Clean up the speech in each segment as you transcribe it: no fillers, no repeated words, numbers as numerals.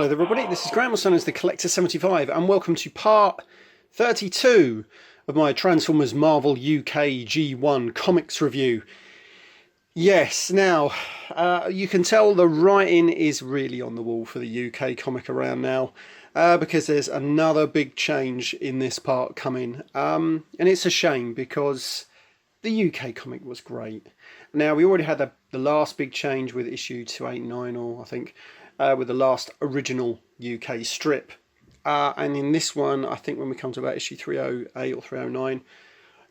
Hello there everybody, this is Graham, also known as the Collector 75, and welcome to part 32 of my Transformers Marvel UK G1 comics review. Yes, now, you can tell the writing is really on the wall for the UK comic around now, because there's another big change in this part coming, and it's a shame because the UK comic was great. Now, we already had the last big change with issue 289, or I think, with the last original UK strip. And in this one, I think when we come to about issue 308 or 309,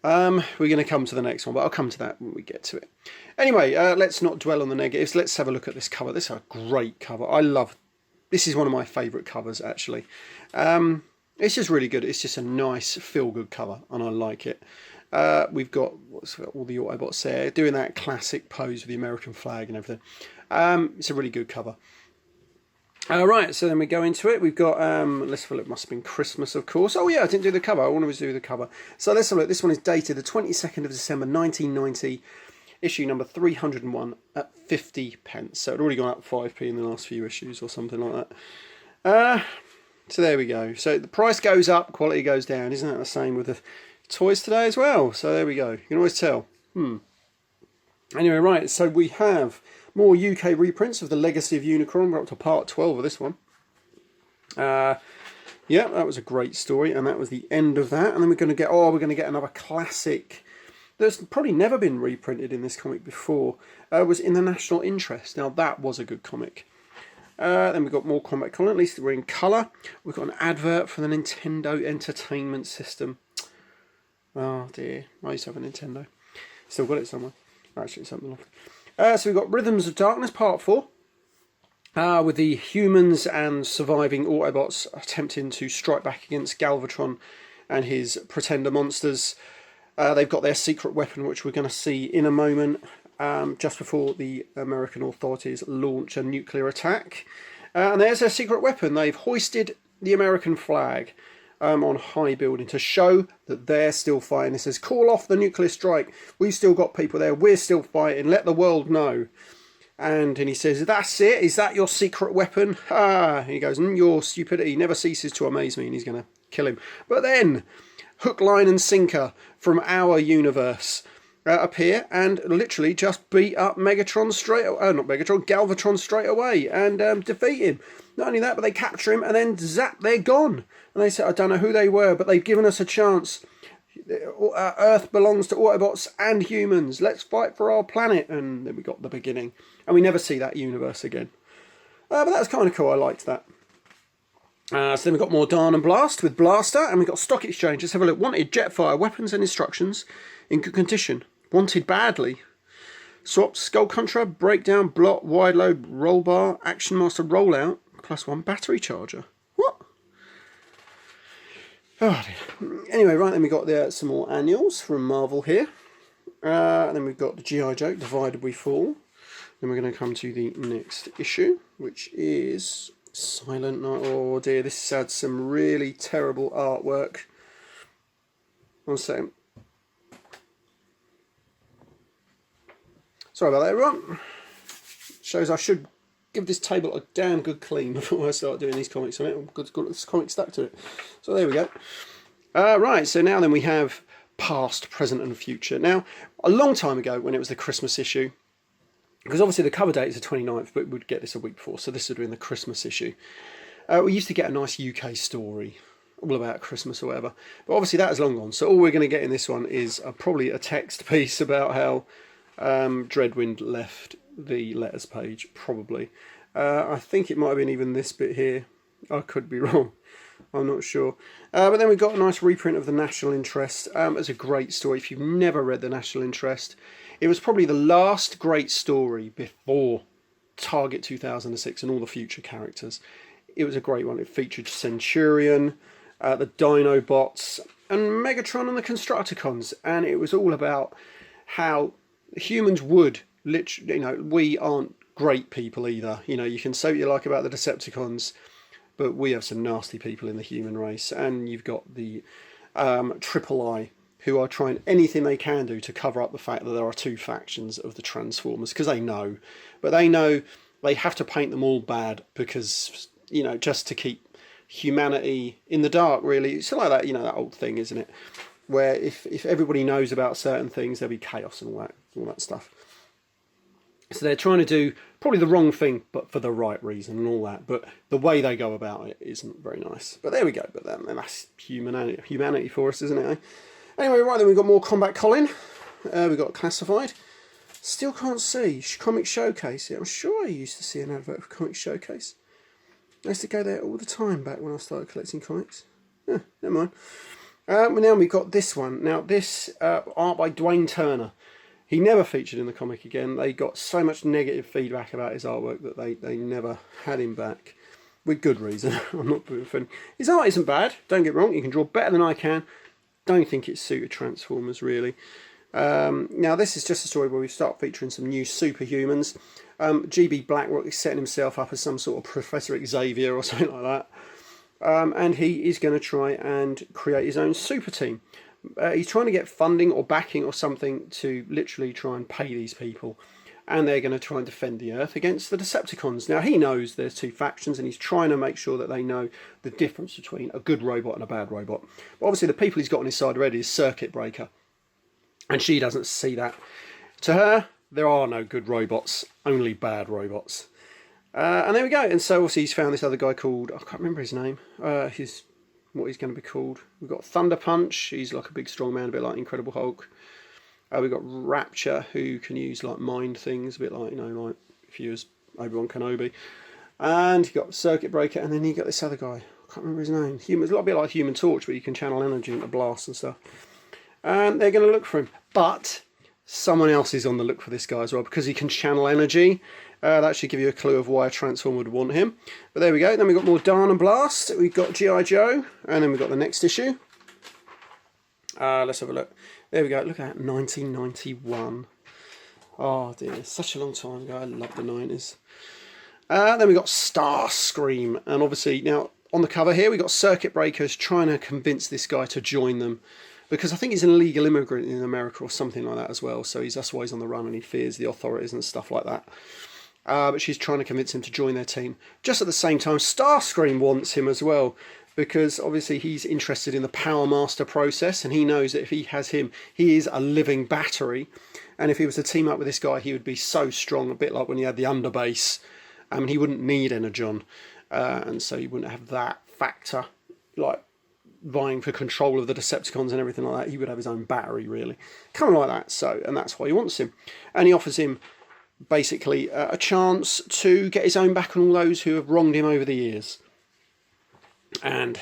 we're going to come to the next one, but I'll come to that when we get to it. Anyway, let's not dwell on the negatives. Let's have a look at this cover. This is a great cover. This is one of my favourite covers, actually. It's just really good. It's just a nice, feel-good cover, and I like it. We've got all the Autobots there, doing that classic pose with the American flag and everything. It's a really good cover. Right, so then we go into it. We've got, let's have a look, must have been Christmas, of course. Oh yeah, I didn't do the cover. I wanted to do the cover. So let's have a look. This one is dated the 22nd of December 1990, issue number 301 at 50p. So it's already gone up 5p in the last few issues or something like that. So there we go. So the price goes up, quality goes down. Isn't that the same with the toys today as well? So there we go. You can always tell. Anyway, right, so we have more UK reprints of The Legacy of Unicron. We're up to part 12 of this one. Yeah, that was a great story, and that was the end of that. And then we're going to get another classic that's probably never been reprinted in this comic before. Was In the National Interest. Now, that was a good comic. Then we've got more Combat Colony, at least we're in colour. We've got an advert for the Nintendo Entertainment System. Oh dear, I used to have a Nintendo. Still got it somewhere. Actually, something off. So we've got Rhythms of Darkness, Part 4. With the humans and surviving Autobots attempting to strike back against Galvatron and his pretender monsters. They've got their secret weapon, which we're going to see in a moment, just before the American authorities launch a nuclear attack. And there's their secret weapon. They've hoisted the American flag on high building to show that they're still fighting. It says, call off the nuclear strike. We've still got people there. We're still fighting. Let the world know. And he says, that's it? Is that your secret weapon? And he goes, your stupidity never ceases to amaze me. And he's going to kill him. But then, hook, line and sinker from our universe appear and literally just beat up Galvatron straight away and defeat him. Not only that, but they capture him and then zap, they're gone. And they say, I don't know who they were, but they've given us a chance. Earth belongs to Autobots and humans. Let's fight for our planet. And then we got the beginning. And we never see that universe again. But that's kind of cool. I liked that. So then we've got more Darn and Blast with Blaster. And we've got Stock Exchange. Let's have a look. Wanted Jetfire, weapons and instructions in good condition. Wanted badly. Swapped Skull Contra, Breakdown, Blot, Wide Load, Roll Bar, Action Master Rollout, +1 battery charger. What? Oh dear. Anyway, right then we got some more annuals from Marvel here. And then we've got the G.I. Joe, Divided We Fall. Then we're going to come to the next issue, which is Silent Night. Oh dear, this has had some really terrible artwork. One second. Sorry about that, everyone. Shows I should give this table a damn good clean before I start doing these comics on it. I've got this comic stuck to it. So there we go. Right, so now then we have past, present and future. Now, a long time ago when it was the Christmas issue, because obviously the cover date is the 29th, but we'd get this a week before, so this would be in the Christmas issue. We used to get a nice UK story all about Christmas or whatever. But obviously that has long gone. So all we're going to get in this one is probably a text piece about how Dreadwind left the letters page, probably. I think it might have been even this bit here. I could be wrong. I'm not sure. But then we've got a nice reprint of The National Interest. It's a great story. If you've never read The National Interest, it was probably the last great story before Target 2006 and all the future characters. It was a great one. It featured Centurion, the Dinobots, and Megatron and the Constructicons. And it was all about how humans would literally, we aren't great people either. You can say what you like about the Decepticons, but we have some nasty people in the human race. And you've got the Triple I, who are trying anything they can do to cover up the fact that there are two factions of the Transformers, because they know. But they know they have to paint them all bad because you know, just to keep humanity in the dark, really. It's like that, you know, that old thing, isn't it? Where if everybody knows about certain things, there'll be chaos and all that stuff. So they're trying to do probably the wrong thing, but for the right reason and all that. But the way they go about it isn't very nice. But there we go. But then that's humanity for us, isn't it? Eh? Anyway, right then, we've got more Combat Colin. We've got Classified. Still can't see Comic Showcase. Yeah, I'm sure I used to see an advert for Comic Showcase. I used to go there all the time back when I started collecting comics. Never mind. Now we've got this one. Now this art by Dwayne Turner. He never featured in the comic again. They got so much negative feedback about his artwork that they never had him back. With good reason. I'm not being funny. His art isn't bad, don't get me wrong. He can draw better than I can. Don't think it's suited Transformers, really. Now this is just a story where we start featuring some new superhumans. GB Blackrock is setting himself up as some sort of Professor Xavier or something like that. And he is going to try and create his own super team. He's trying to get funding or backing or something to literally try and pay these people. And they're going to try and defend the Earth against the Decepticons. Now, he knows there's two factions, and he's trying to make sure that they know the difference between a good robot and a bad robot. But obviously, the people he's got on his side already is Circuit Breaker. And she doesn't see that. To her, there are no good robots, only bad robots. And there we go. And so, obviously, he's found this other guy called, I can't remember his name, what he's going to be called. We've got Thunder Punch. He's like a big strong man, a bit like Incredible Hulk. We've got Rapture, who can use like mind things, a bit like, you know, like if you use Obi-Wan Kenobi. And you've got Circuit Breaker, and then you got this other guy. I can't remember his name. It's a little bit like Human Torch, but you can channel energy into blasts and stuff. And they're going to look for him. But someone else is on the look for this guy as well, because he can channel energy. That should give you a clue of why a Transformer would want him. But there we go. Then we've got more Dawn and Blast. We've got G.I. Joe. And then we've got the next issue. Let's have a look. There we go. Look at that. 1991. Oh dear. Such a long time ago. I love the 90s. Then we've got Starscream. And obviously, now on the cover here, we've got Circuit Breakers trying to convince this guy to join them. Because I think he's an illegal immigrant in America or something like that as well. So that's why he's on the run, and he fears the authorities and stuff like that. But she's trying to convince him to join their team. Just at the same time, Starscream wants him as well, because obviously he's interested in the Power Master process, and he knows that if he has him, he is a living battery. And if he was to team up with this guy, he would be so strong, a bit like when he had the Underbase. He wouldn't need Energon, and so he wouldn't have that factor, like vying for control of the Decepticons and everything like that. He would have his own battery, really. Kind of like that, so, and that's why he wants him. And he offers him basically a chance to get his own back on all those who have wronged him over the years. And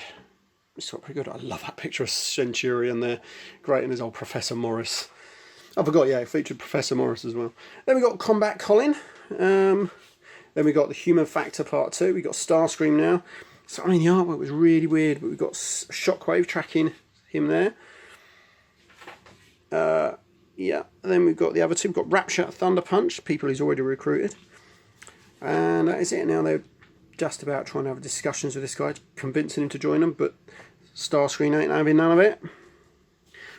it's not pretty good. I love that picture of Centurion there. Great, and his old Professor Morris. I forgot, yeah, it featured Professor Morris as well. Then we got Combat Colin. Then we got the Human Factor Part 2. We got Starscream now. So, I mean, the artwork was really weird, but we've got Shockwave tracking him there. Yeah, and then we've got the other two. We've got Rapture, Thunder Punch, people he's already recruited. And that is it. Now they're just about trying to have discussions with this guy, convincing him to join them, but Starscream ain't having none of it.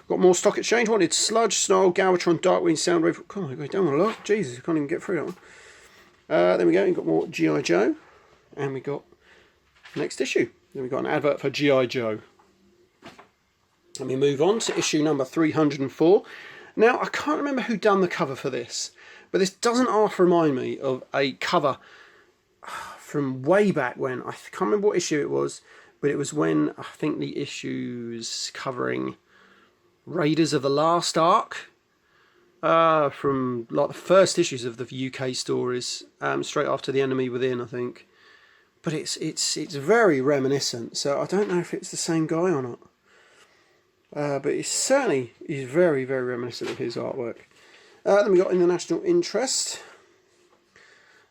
Got more Stock Exchange. Wanted Sludge, Snarl, Galvatron, Darkwing, Soundwave. Oh my god, down a lot. Jesus, I can't even get through that one. Then we go. We've got more G.I. Joe. And we got next issue. Then we got an advert for G.I. Joe. Let me move on to issue number 304. Now, I can't remember who done the cover for this, but this doesn't half remind me of a cover from way back when. I can't remember what issue it was, but it was when I think the issues covering Raiders of the Last Ark, from like the first issues of the UK stories, straight after The Enemy Within, I think. But it's very reminiscent, so I don't know if it's the same guy or not. But it's certainly is very, very reminiscent of his artwork. Then we got International Interest.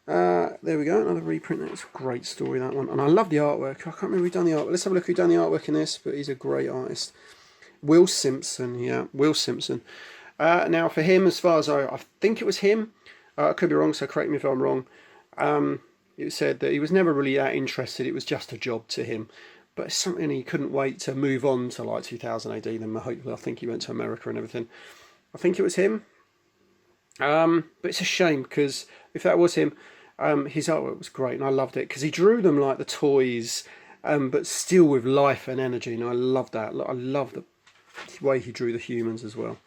There we go, another reprint. That's a great story, that one. And I love the artwork. I can't remember who done the artwork. Let's have a look who done the artwork in this, but he's a great artist. Will Simpson, yeah, Will Simpson. Now for him, as far as I think it was him. I could be wrong, so correct me if I'm wrong. It said that he was never really that interested. It was just a job to him. But it's something he couldn't wait to move on to, like 2000 AD. Then hopefully, I think he went to America and everything. I think it was him. But it's a shame, because if that was him, His artwork was great, and I loved it because he drew them like the toys, but still with life and energy, and I love that. I love the way he drew the humans as well.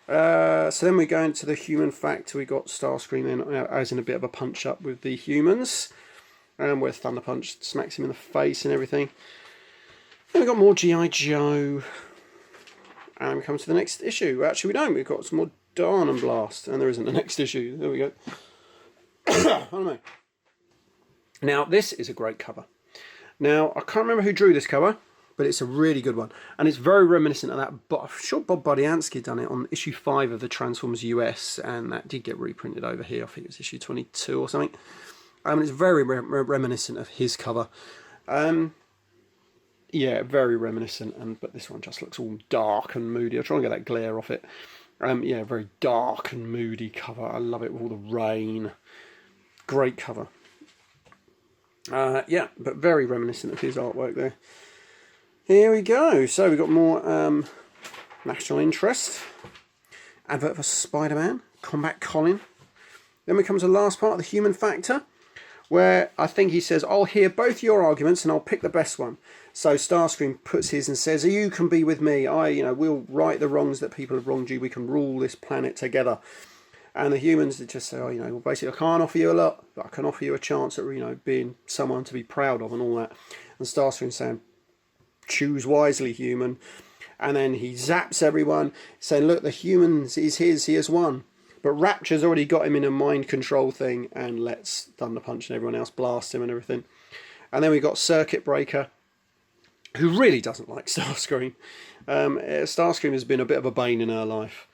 So then we go into the human factor. We got Starscream in, as in a bit of a punch up with the humans, where Thunder Punch smacks him in the face and everything. Then we got more G.I. Joe, and we come to the next issue. Actually, we don't. We've got some more Darn and Blast, and there isn't a next issue. There we go. I don't know. Now this is a great cover. Now I can't remember who drew this cover, but it's a really good one, and it's very reminiscent of that. But I'm sure Bob Budiansky done it on issue 5 of the Transformers US, and that did get reprinted over here. I think it was issue 22 or something. It's very reminiscent of his cover. Yeah, very reminiscent. But this one just looks all dark and moody. I'll try and get that glare off it. Yeah, very dark and moody cover. I love it with all the rain. Great cover. Yeah, but very reminiscent of his artwork there. Here we go. So we've got more national interest. Advert for Spider-Man. Combat Colin. Then we come to the last part, the human factor, where I think he says, I'll hear both your arguments and I'll pick the best one. So Starscream puts his and says, you can be with me. We'll right the wrongs that people have wronged you. We can rule this planet together. And the humans just say, well, basically, I can't offer you a lot, but I can offer you a chance at, being someone to be proud of and all that. And Starscream saying, choose wisely, human. And then he zaps everyone, saying, look, the humans is his, he has won. But Rapture's already got him in a mind control thing and lets Thunder Punch and everyone else blast him and everything. And then we got Circuit Breaker, who really doesn't like Starscream. Starscream has been a bit of a bane in her life.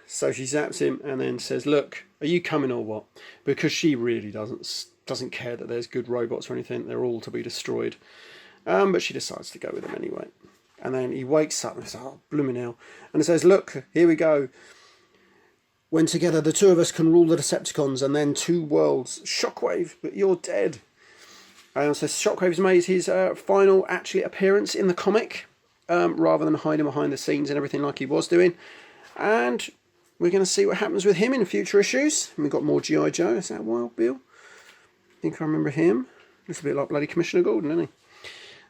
So she zaps him and then says, look, are you coming or what? Because she really doesn't care that there's good robots or anything. They're all to be destroyed. But she decides to go with him anyway. And then he wakes up and says, oh, blooming hell. And it says, look, here we go. When together the two of us can rule the Decepticons and then two worlds. Shockwave, but you're dead. And so Shockwave's made his final actually appearance in the comic, rather than hiding behind the scenes and everything like he was doing. And we're going to see what happens with him in future issues. And we've got more G.I. Joe. Is that Wild Bill? I think I remember him. Looks a bit like bloody Commissioner Gordon, doesn't he?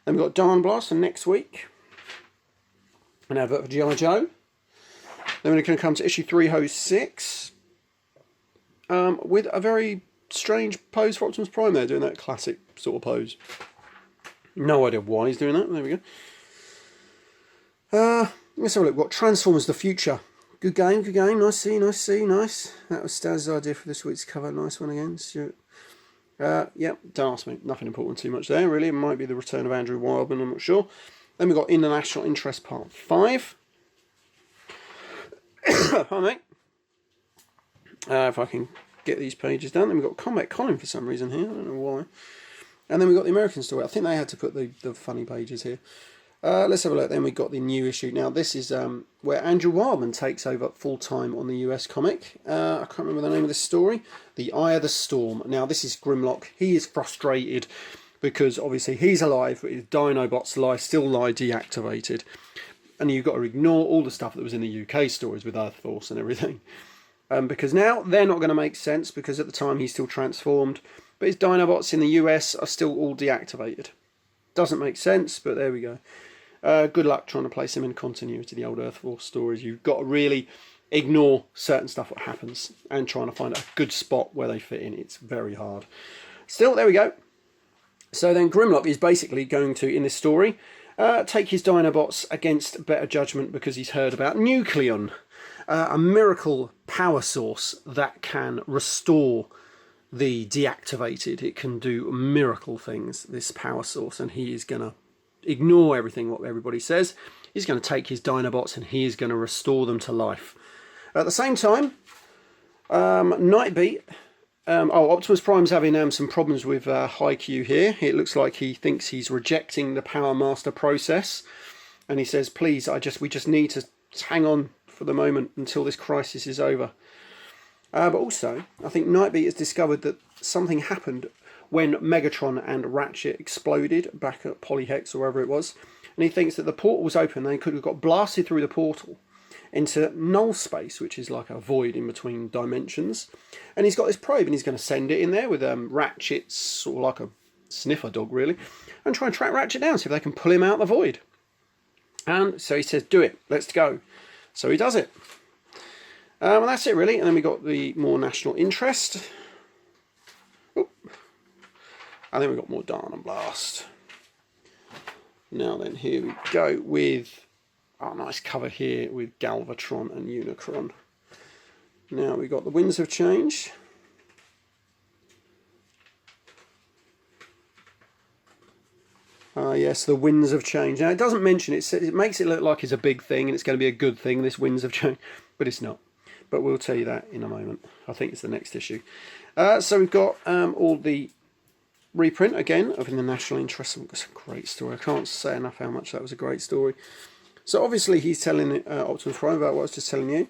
Then we've got Darn Blast and next week. An advert for G.I. Joe. Then we're going to come to issue 306. With a very strange pose for Optimus Prime there, doing that classic sort of pose. No idea why he's doing that. There we go. Let's have a look. We've got Transformers The Future. Good game, good game. Nice see. That was Staz's idea for this week's cover. Nice one again, Stuart. Yep, don't ask me. Nothing important too much there, really. It might be the return of Andrew Wildman, I'm not sure. Then we've got International Interest Part 5. Pardon me. If I can get these pages down. Then we've got Combat Colin for some reason here. I don't know why. And then we've got the American story. I think they had to put the funny pages here. Let's have a look. Then we got the new issue. Now this is where Andrew Wildman takes over full-time on the US comic. I can't remember the name of this story. The Eye of the Storm. Now this is Grimlock. He is frustrated because obviously he's alive, but his Dinobots still lie deactivated. And you've got to ignore all the stuff that was in the UK stories with Earth Force and everything. Because now they're not going to make sense because at the time he's still transformed. But his Dinobots in the US are still all deactivated. Doesn't make sense, but there we go. Good luck trying to place them in continuity, the old Earth Force stories. You've got to really ignore certain stuff that happens and trying to find a good spot where they fit in. It's very hard. Still, there we go. So then Grimlock is basically going to, in this story, take his Dinobots against better judgment because he's heard about Nucleon, a miracle power source that can restore the deactivated. It can do miracle things, this power source, and he is going to ignore everything what everybody says. He's going to take his Dinobots and he is going to restore them to life. At the same time, Nightbeat, Optimus Prime's having some problems with Haikyuu here. It looks like he thinks he's rejecting the Power Master process, and he says, please, we just need to hang on for the moment until this crisis is over. But also, I think Nightbeat has discovered that something happened when Megatron and Ratchet exploded back at Polyhex or wherever it was. And he thinks that the portal was open. They could have got blasted through the portal into null space, which is like a void in between dimensions. And he's got this probe, and he's going to send it in there with Ratchet's sort of like a sniffer dog, really, and try and track Ratchet down, see if they can pull him out of the void. And so he says, do it, let's go. So he does it. And that's it, really. And then we got the more national interest. Oh. And then we got more Darn and Blast. Now then, here we go with our nice cover here with Galvatron and Unicron. Now we've got the Winds of Change. Yes, the Winds of Change. Now it doesn't mention it, it makes it look like it's a big thing and it's going to be a good thing, this Winds of Change, but it's not. But we'll tell you that in a moment. I think it's the next issue. So we've got all the reprint again of In the National Interest. It's a great story. I can't say enough how much that was a great story. So obviously he's telling Optimus Prime about what I was just telling you.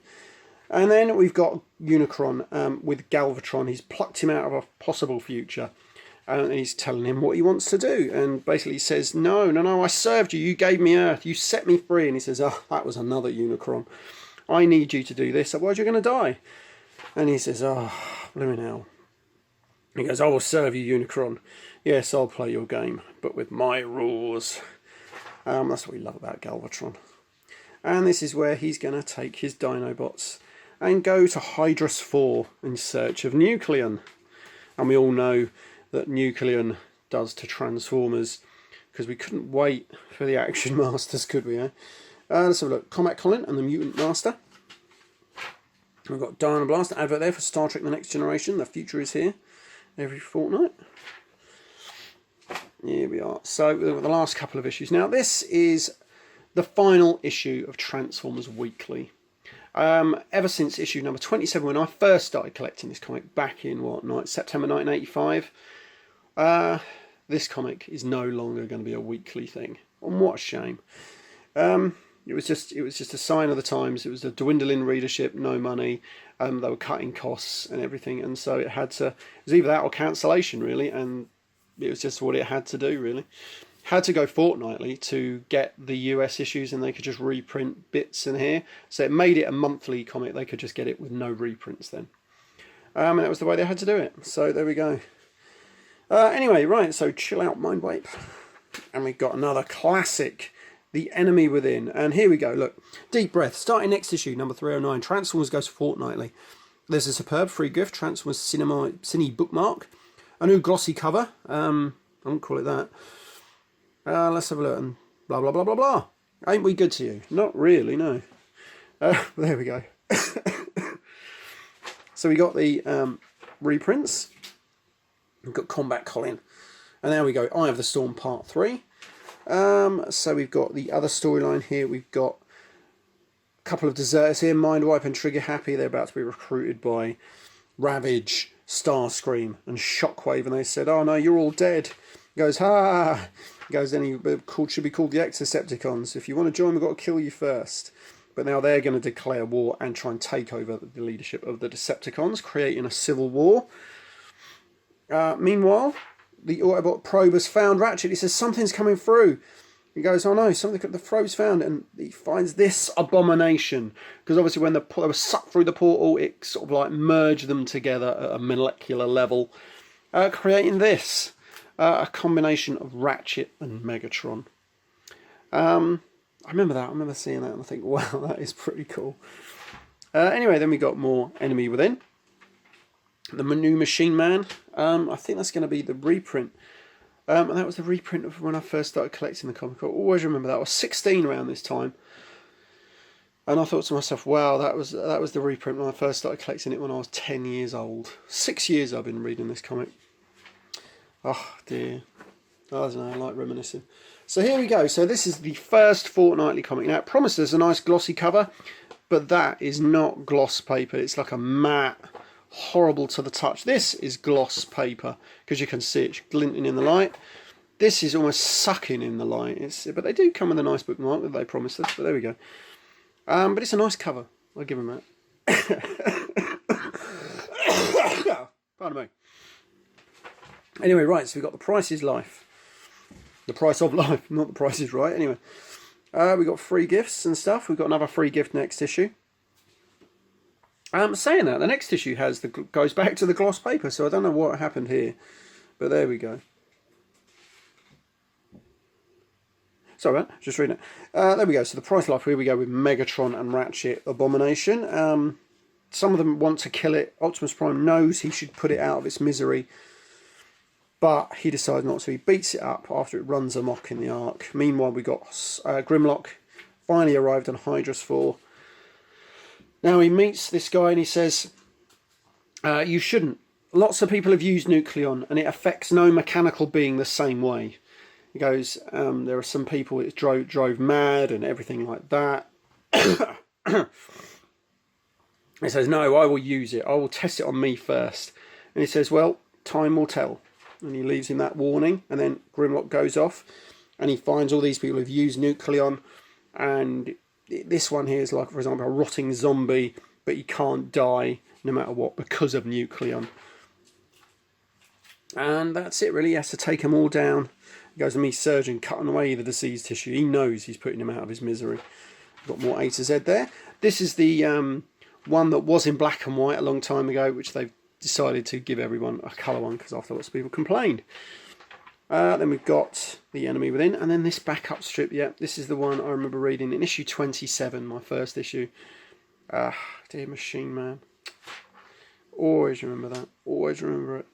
And then we've got Unicron with Galvatron. He's plucked him out of a possible future. And he's telling him what he wants to do. And basically he says, no, I served you. You gave me Earth. You set me free. And he says, oh, that was another Unicron. I need you to do this, otherwise you're going to die. And he says, oh, blimey hell. He goes, I will serve you, Unicron. Yes, I'll play your game, but with my rules. That's what we love about Galvatron. And this is where he's going to take his Dinobots and go to Hydrus 4 in search of Nucleon. And we all know that Nucleon does to Transformers, because we couldn't wait for the Action Masters, could we? Let's have a look. Combat Colin and the Mutant Master. We've got Darn and Blast, advert there for Star Trek The Next Generation. The future is here every fortnight. Here we are. So we've got the last couple of issues. Now this is the final issue of Transformers Weekly. Ever since issue number 27, when I first started collecting this comic back in September 1985, this comic is no longer going to be a weekly thing. And what a shame. It was just a sign of the times. It was a dwindling readership, no money. They were cutting costs and everything, and so it was either that or cancellation, really. And it was just what it had to do, really. Had to go fortnightly to get the US issues, and they could just reprint bits in here. So it made it a monthly comic. They could just get it with no reprints then. And that was the way they had to do it. So there we go. Anyway, right, so chill out, mind wipe. And we've got another classic, The Enemy Within. And here we go, look. Deep breath. Starting next issue, number 309. Transformers goes fortnightly. There's a superb free gift, Transformers Cine bookmark. A new glossy cover. I won't call it that. Let's have a look. And blah, blah, blah, blah, blah. Ain't we good to you? Not really, no. There we go. So we got the reprints. We've got Combat Colin. And there we go. Eye of the Storm Part 3. So we've got the other storyline here. We've got a couple of deserters here. Mindwipe and Trigger Happy. They're about to be recruited by Ravage, Starscream and Shockwave. And they said, oh no, you're all dead. He goes, ha! He goes, then he should be called the Exocepticons. If you want to join, we've got to kill you first. But now they're going to declare war and try and take over the leadership of the Decepticons, creating a civil war. Meanwhile, the Autobot probe has found Ratchet. He says, something's coming through. He goes, oh no, the probe's found. And he finds this abomination. Because obviously when they were sucked through the portal, it sort of like merged them together at a molecular level. Creating this. A combination of Ratchet and Megatron. I remember that. I remember seeing that and I think, wow, that is pretty cool. Anyway, then we got more Enemy Within. The new Machine Man. I think that's going to be the reprint. And that was the reprint of when I first started collecting the comic. I always remember that. I was 16 around this time. And I thought to myself, wow, that was the reprint when I first started collecting it when I was 10 years old. 6 years I've been reading this comic. Oh dear. I don't know, I like reminiscing. So here we go. So this is the first fortnightly comic. Now it promises a nice glossy cover, but that is not gloss paper. It's like a matte, horrible to the touch. This is gloss paper because you can see it glinting in the light. This is almost sucking in the light. But they do come with a nice bookmark that they promised us. But there we go. But it's a nice cover. I'll give them that. Pardon me. Anyway, right, so we've got The Price is Life. The Price of Life, not The Price is Right. Anyway, We got free gifts and stuff. We've got another free gift next issue. Saying that, the next issue goes back to the gloss paper, so I don't know what happened here, but there we go. Sorry, just reading it. There we go. So the price life, here we go with Megatron and Ratchet Abomination. Some of them want to kill it. Optimus Prime knows he should put it out of its misery, but he decides not to. He beats it up after it runs amok in the Ark. Meanwhile, we got Grimlock finally arrived on Hydra's 4. Now he meets this guy and he says, you shouldn't. Lots of people have used Nucleon and it affects no mechanical being the same way. He goes, there are some people it drove mad and everything like that. He says, no, I will use it. I will test it on me first. And he says, well, time will tell. And he leaves him that warning. And then Grimlock goes off and he finds all these people who've used Nucleon. And this one here is like, for example, a rotting zombie, but he can't die no matter what because of Nucleon. And that's it really. He has to take them all down. He goes to me surgeon cutting away the diseased tissue. He knows he's putting him out of his misery. Got more A to Z there. This is the one that was in black and white a long time ago, which they've decided to give everyone a colour one because after lots of people complained. Then we've got the enemy within, and then this backup strip. Yeah, this is the one I remember reading in issue 27, my first issue. Dear Machine Man. Always remember that. Always remember it.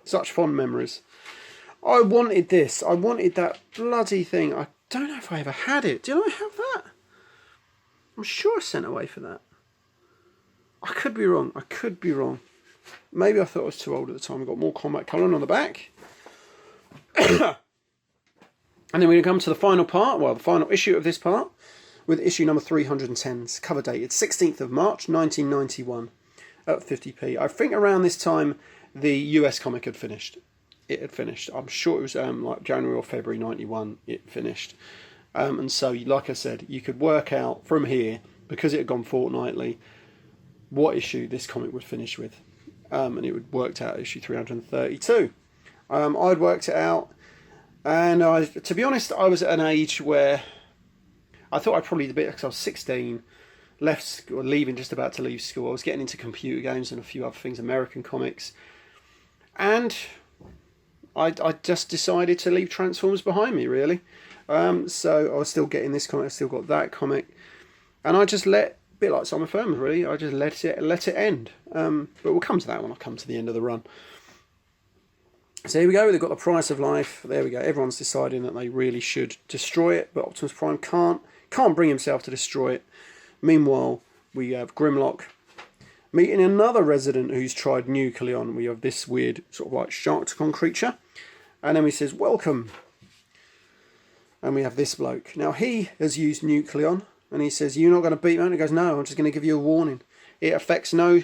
Such fond memories. I wanted this. I wanted that bloody thing. I don't know if I ever had it. Did I have that? I'm sure I sent away for that. I could be wrong. I could be wrong. Maybe I thought I was too old at the time. I've got more combat colouring on the back. And then we're going to come to the final part, well, the final issue of this part, with issue number 310. It's cover dated 16th of March, 1991, at 50p. I think around this time, the US comic had finished. It had finished. I'm sure it was like January or February 91, it finished. And so, like I said, you could work out from here, because it had gone fortnightly, what issue this comic would finish with. And it would worked out issue 332. I'd worked it out, and to be honest, I was at an age where I thought I'd probably be, because I was 16, left school, leaving, just about to leave school. I was getting into computer games and a few other things, American comics, and I just decided to leave Transformers behind me, really. So I was still getting this comic, I still got that comic, and I just let, a bit like Simon Firms, really, I just let it end. But we'll come to that when I come to the end of the run. So here we go, they've got the price of life. There we go, everyone's deciding that they really should destroy it, but Optimus Prime can't bring himself to destroy it. Meanwhile, we have Grimlock meeting another resident who's tried Nucleon. We have this weird sort of like Sharkticon creature. And then he says, welcome. And we have this bloke. Now he has used Nucleon, and he says, you're not going to beat me? And he goes, no, I'm just going to give you a warning. It affects no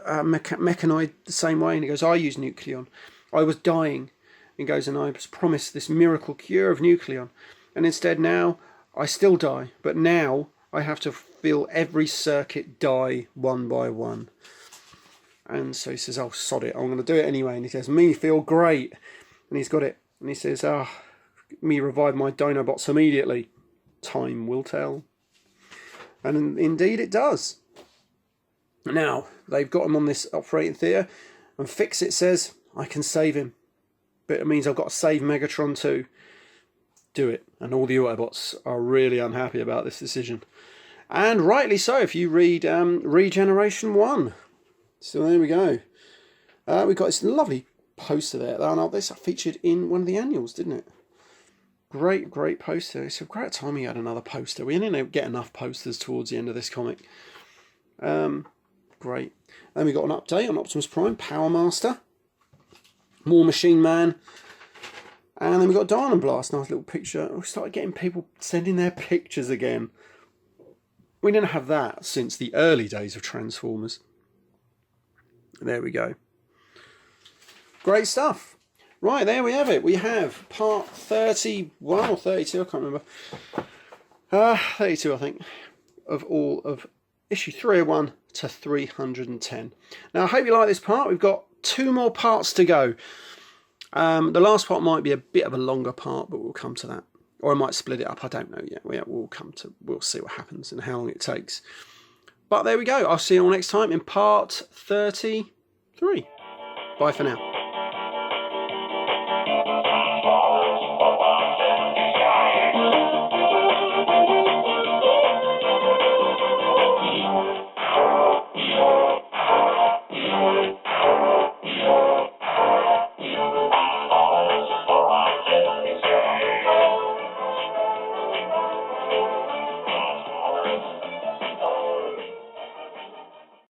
mechanoid the same way. And he goes, I use Nucleon. I was dying. He goes, and I was promised this miracle cure of Nucleon. And instead now, I still die. But now I have to feel every circuit die one by one. And so he says, oh, sod it, I'm going to do it anyway. And he says, me feel great. And he's got it. And he says, me revive my Dinobots immediately. Time will tell. And indeed it does. Now, they've got him on this operating theatre, and Fix-It says, I can save him. But it means I've got to save Megatron too. Do it. And all the Autobots are really unhappy about this decision. And rightly so, if you read Regeneration 1. So there we go. We've got this lovely poster there. Now, this featured in one of the annuals, didn't it? Great, great poster. It's a great time we had another poster. We didn't get enough posters towards the end of this comic. Great. Then we got an update on Optimus Prime, Power Master, more Machine Man, and then we got Diamond Blast. Nice little picture. We started getting people sending their pictures again. We didn't have that since the early days of Transformers. There we go. Great stuff. Right, there we have it. We have part 31 or 32, I can't remember. 32, I think, of all of issue 301 to 310. Now, I hope you like this part. We've got 2 more parts to go. The last part might be a bit of a longer part, but we'll come to that. or I might split it up. I don't know yet. We'll see what happens and how long it takes. But there we go. I'll see you all next time in part 33. Bye for now.